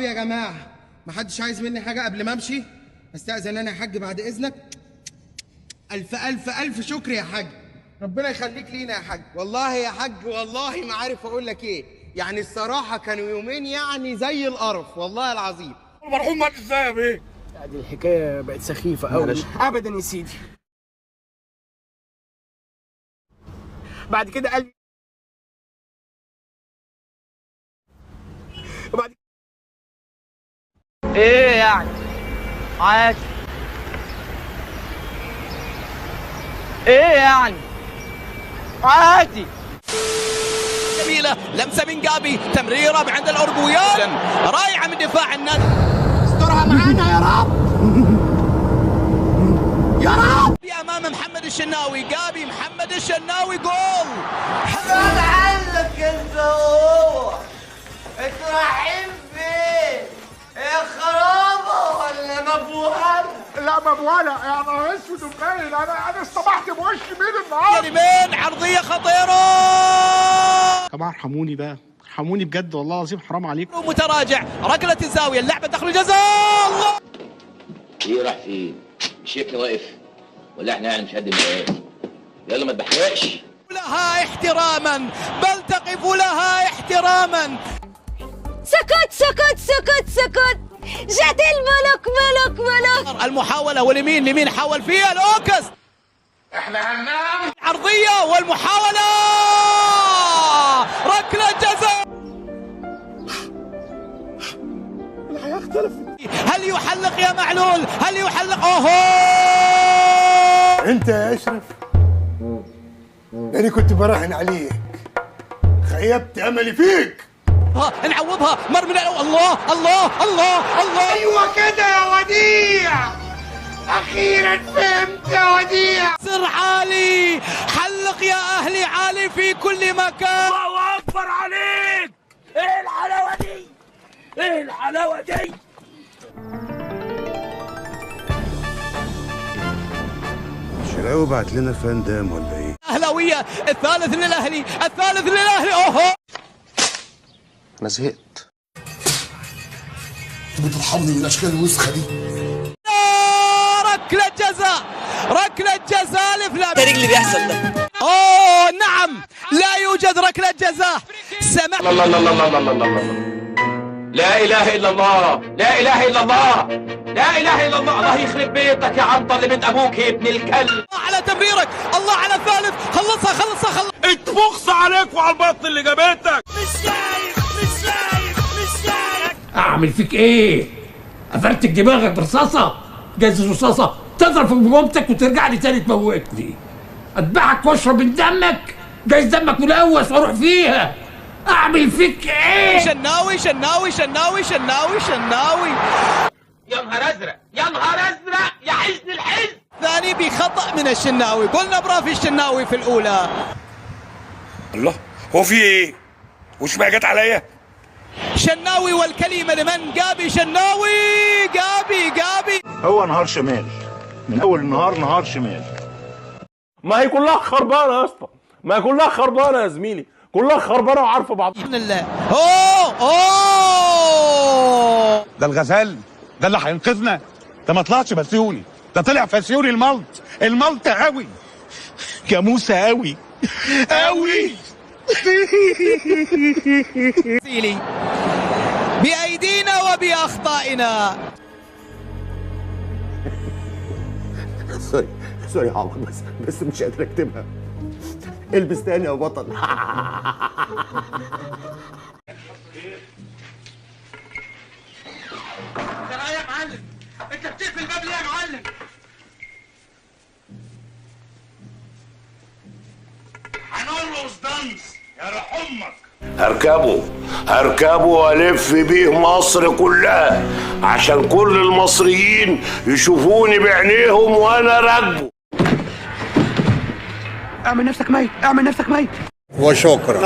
يا جماعه، محدش عايز مني حاجه قبل ما امشي؟ استاذن انا يا حاج بعد اذنك. الف الف الف شكر يا حاج، ربنا يخليك لينا يا حاج. والله يا حاج والله ما عارف اقول لك ايه، يعني الصراحه كانوا يومين يعني زي القرف والله العظيم. المرحوم مات ازاي يا بيه؟ دي الحكايه بقت سخيفه قوي. ابدا يا سيدي. بعد كده قال وبعد ايه يعني عادي، ايه يعني عادي. جميلة، لمسة من جابي، تمريرة عند الأورجويان، رائعة من دفاع النادي. استرها معانا يا رب يا رب. أمام محمد الشناوي، جابي محمد الشناوي جول. انا عندك انت هو، انتوا رايحين فين؟ يا خرابه ولا مبوهله؟ لا مبوله يا نهار اسود ومنيل. انا اصطبحت بوش مين النهارده؟ يمين عرضية خطيرة. طبعا ارحموني بقى، ارحموني بجد والله العظيم حرام عليكم. متراجع، ركلة الزاوية، اللعبة داخل الجزاء. الله. ايه راح فين؟ مش شايفني واقف؟ ولا احنا يعني مش قد المقاس؟ يلا ما تبحرقش. لها احتراما، بل تقف لها احتراما. سكت سكت سكت سكت، جات الملك ملك ملك. المحاولة واليمين، اليمين حاول فيها الأوكس. احنا هننام. عرضية والمحاولة، ركلة جزاء. الحياة اختلفت. هل يحلق يا معلول؟ هل يحلق؟ اوهو. انت يا اشرف انا كنت براهن عليك، خيبت املي فيك. نعوضها مر من الله الله الله الله. ايوه كده يا وديع، اخيرا فهمت يا وديع. سر عالي، حلق يا اهلي، عالي في كل مكان. الله اكبر عليك. ايه الحلاوه دي؟ ايه الحلاوه دي؟ شراوي بعت لنا فندم ولا ايه؟ اهلاويه، الثالث للاهلي، الثالث للاهلي. اوهو. انا زهقت. بترحمني من الاشكال الوسخه دي. ركلة جزاء، ركلة جزاء لفلان. ايه اللي بيحصل ده؟ اوه نعم، لا يوجد ركلة جزاء. سمع. الله الله الله الله الله الله الله. لا اله الا الله، لا اله الا الله، لا اله الا الله. الله يخرب بيتك يا عنطر اللي بنت ابوك يا ابن الكلب. على تمريرك، الله على الثالث. خلصها خلصها خلص. اتبخص عليك وعلى البطن اللي جابتك. مش شايف مش شايف مش شايف. اعمل فيك ايه؟ افرتك دماغك برصاصه، جايز رصاصه تضرب في مامتك وترجع لي تاني تموتني. اذبحك واشرب من دمك، جايز دمك ملوث واروح فيها. اعمل فيك ايه؟ شناوي شناوي شناوي شناوي شناوي. يا نهار ازرق يا نهار ازرق يا حزن الحزن. ثاني بخطأ من الشناوي، قلنا برافو الشناوي في الأولى. الله، هو في ايه؟ وش بقى جت عليا؟ شناوي والكلمة لمن؟ جابي شناوي. جابي هو نهار شمال من اول النهار، نهار شمال. ما هي كلها خربانه يا اسطى، ما هي كلها خربانه يا زميلي، كلها خربانه وعارفه بعض. بإذن الله. اوه ده الغزال ده اللي هينقذنا، ده ما طلعش بسيوني، ده طلع فسيوني الملط قوي، جاموسه قوي قوي. بأيدينا وبأخطائنا. سوري يا عمر، بس مش قادر اكتبها. البس تاني يا بطل. يا معلم، انت بتقفل الباب ليه يا معلم؟ هنرقص دانس يا روح امك. هركبه والف بيه مصر كلها عشان كل المصريين يشوفوني بعينيهم وانا راكبه. اعمل نفسك ميت، اعمل نفسك ميت. وشكرا.